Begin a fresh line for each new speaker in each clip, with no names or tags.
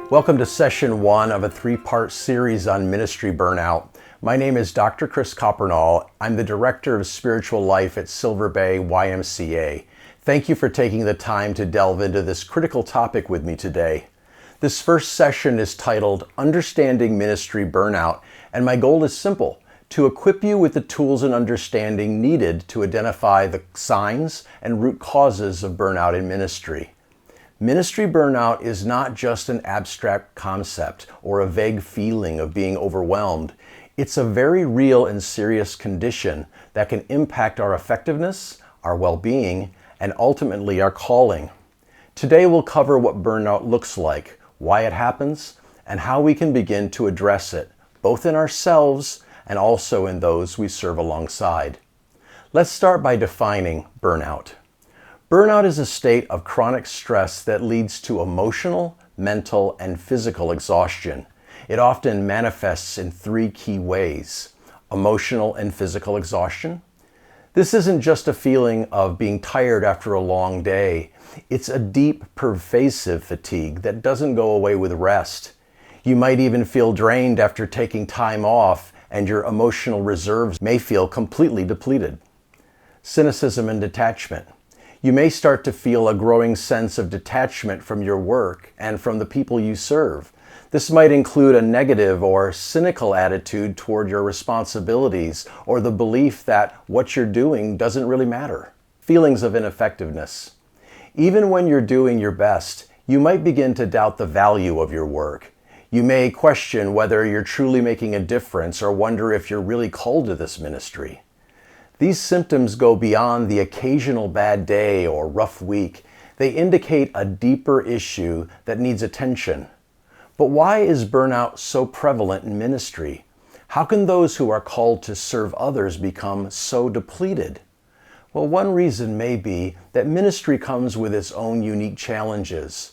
Welcome to session 1 of a 3-part series on ministry burnout. My name is Dr. Chris Coppernall. I'm the Director of Spiritual Life at Silver Bay YMCA. Thank you for taking the time to delve into this critical topic with me today. This first session is titled Understanding Ministry Burnout, and my goal is simple: to equip you with the tools and understanding needed to identify the signs and root causes of burnout in ministry. Ministry burnout is not just an abstract concept or a vague feeling of being overwhelmed. It's a very real and serious condition that can impact our effectiveness, our well-being, and ultimately our calling. Today we'll cover what burnout looks like, why it happens, and how we can begin to address it, both in ourselves and also in those we serve alongside. Let's start by defining burnout. Burnout is a state of chronic stress that leads to emotional, mental, and physical exhaustion. It often manifests in 3 key ways: emotional and physical exhaustion. This isn't just a feeling of being tired after a long day. It's a deep, pervasive fatigue that doesn't go away with rest. You might even feel drained after taking time off, and your emotional reserves may feel completely depleted. Cynicism and detachment. You may start to feel a growing sense of detachment from your work and from the people you serve. This might include a negative or cynical attitude toward your responsibilities, or the belief that what you're doing doesn't really matter. Feelings of ineffectiveness. Even when you're doing your best, you might begin to doubt the value of your work. You may question whether you're truly making a difference or wonder if you're really called to this ministry. These symptoms go beyond the occasional bad day or rough week. They indicate a deeper issue that needs attention. But why is burnout so prevalent in ministry? How can those who are called to serve others become so depleted? Well, one reason may be that ministry comes with its own unique challenges.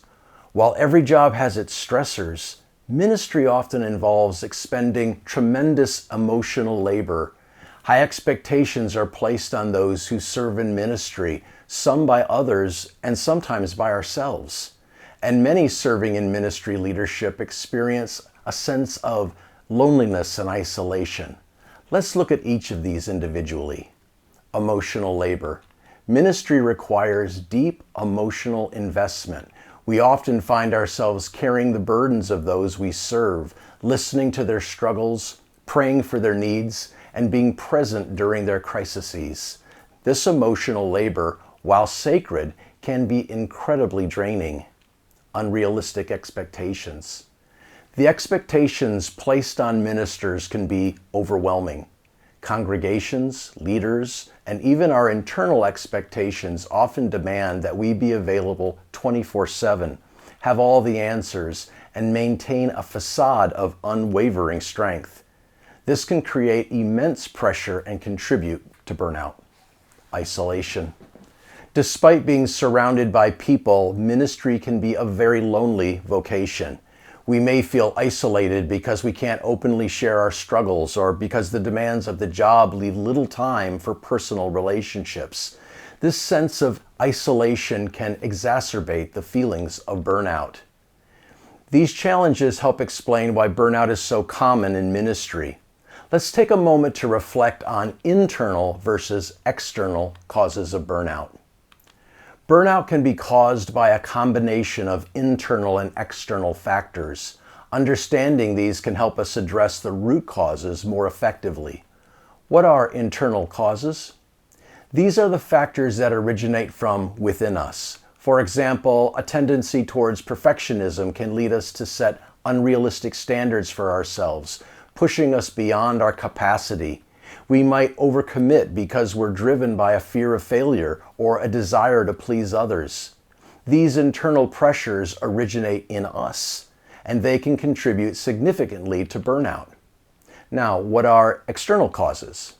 While every job has its stressors, ministry often involves expending tremendous emotional labor. High expectations are placed on those who serve in ministry, some by others and sometimes by ourselves. And many serving in ministry leadership experience a sense of loneliness and isolation. Let's look at each of these individually. Emotional labor. Ministry requires deep emotional investment. We often find ourselves carrying the burdens of those we serve, listening to their struggles, praying for their needs, and being present during their crises. This emotional labor, while sacred, can be incredibly draining. Unrealistic expectations. The expectations placed on ministers can be overwhelming. Congregations, leaders, and even our internal expectations often demand that we be available 24/7, have all the answers, and maintain a facade of unwavering strength. This can create immense pressure and contribute to burnout. Isolation. Despite being surrounded by people, ministry can be a very lonely vocation. We may feel isolated because we can't openly share our struggles, or because the demands of the job leave little time for personal relationships. This sense of isolation can exacerbate the feelings of burnout. These challenges help explain why burnout is so common in ministry. Let's take a moment to reflect on internal versus external causes of burnout. Burnout can be caused by a combination of internal and external factors. Understanding these can help us address the root causes more effectively. What are internal causes? These are the factors that originate from within us. For example, a tendency towards perfectionism can lead us to set unrealistic standards for ourselves, pushing us beyond our capacity. We might overcommit because we're driven by a fear of failure or a desire to please others. These internal pressures originate in us, and they can contribute significantly to burnout. Now, what are external causes?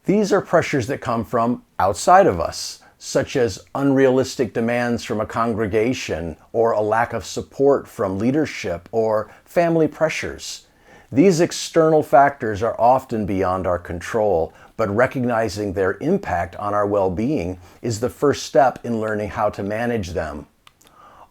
These are pressures that come from outside of us, such as unrealistic demands from a congregation, or a lack of support from leadership, or family pressures. These external factors are often beyond our control, but recognizing their impact on our well-being is the first step in learning how to manage them.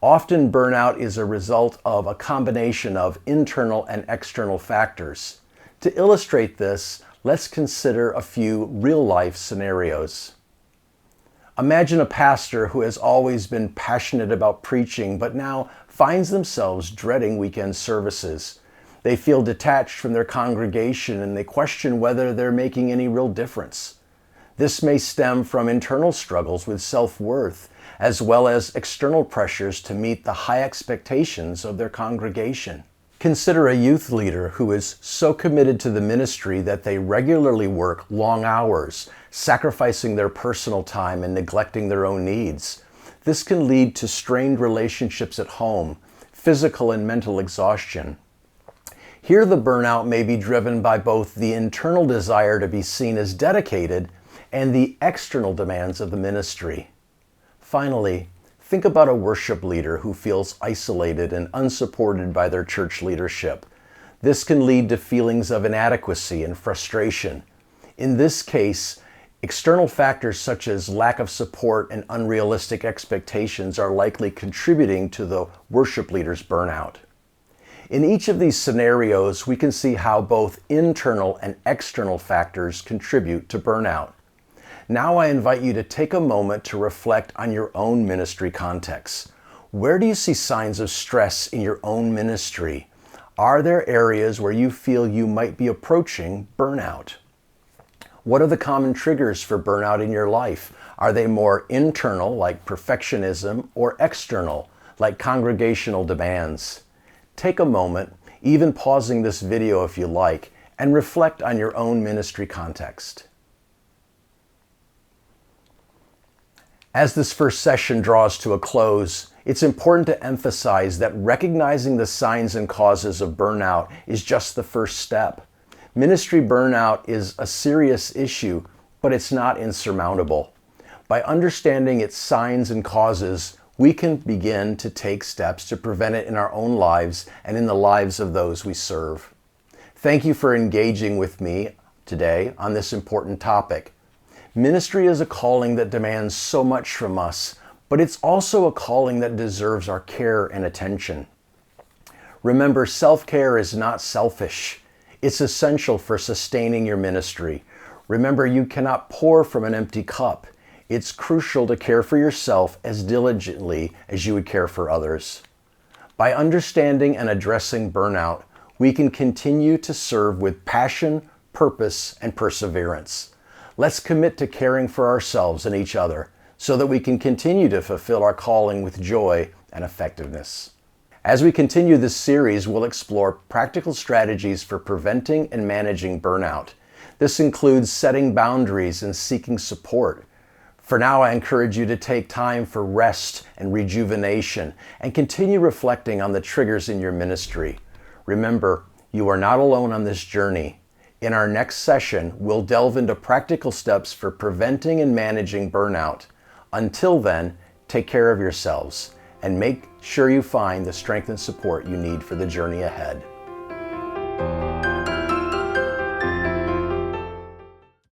Often burnout is a result of a combination of internal and external factors. To illustrate this, let's consider a few real-life scenarios. Imagine a pastor who has always been passionate about preaching but now finds themselves dreading weekend services. They feel detached from their congregation and they question whether they're making any real difference. This may stem from internal struggles with self-worth, as well as external pressures to meet the high expectations of their congregation. Consider a youth leader who is so committed to the ministry that they regularly work long hours, sacrificing their personal time and neglecting their own needs. This can lead to strained relationships at home, physical and mental exhaustion. Here, the burnout may be driven by both the internal desire to be seen as dedicated and the external demands of the ministry. Finally, think about a worship leader who feels isolated and unsupported by their church leadership. This can lead to feelings of inadequacy and frustration. In this case, external factors such as lack of support and unrealistic expectations are likely contributing to the worship leader's burnout. In each of these scenarios, we can see how both internal and external factors contribute to burnout. Now I invite you to take a moment to reflect on your own ministry context. Where do you see signs of stress in your own ministry? Are there areas where you feel you might be approaching burnout? What are the common triggers for burnout in your life? Are they more internal, like perfectionism, or external, like congregational demands? Take a moment, even pausing this video if you like, and reflect on your own ministry context. As this first session draws to a close, it's important to emphasize that recognizing the signs and causes of burnout is just the first step. Ministry burnout is a serious issue, but it's not insurmountable. By understanding its signs and causes, we can begin to take steps to prevent it in our own lives and in the lives of those we serve. Thank you for engaging with me today on this important topic. Ministry is a calling that demands so much from us, but it's also a calling that deserves our care and attention. Remember, self-care is not selfish. It's essential for sustaining your ministry. Remember, you cannot pour from an empty cup. It's crucial to care for yourself as diligently as you would care for others. By understanding and addressing burnout, we can continue to serve with passion, purpose, and perseverance. Let's commit to caring for ourselves and each other so that we can continue to fulfill our calling with joy and effectiveness. As we continue this series, we'll explore practical strategies for preventing and managing burnout. This includes setting boundaries and seeking support. For now, I encourage you to take time for rest and rejuvenation and continue reflecting on the triggers in your ministry. Remember, you are not alone on this journey. In our next session, we'll delve into practical steps for preventing and managing burnout. Until then, take care of yourselves and make sure you find the strength and support you need for the journey ahead.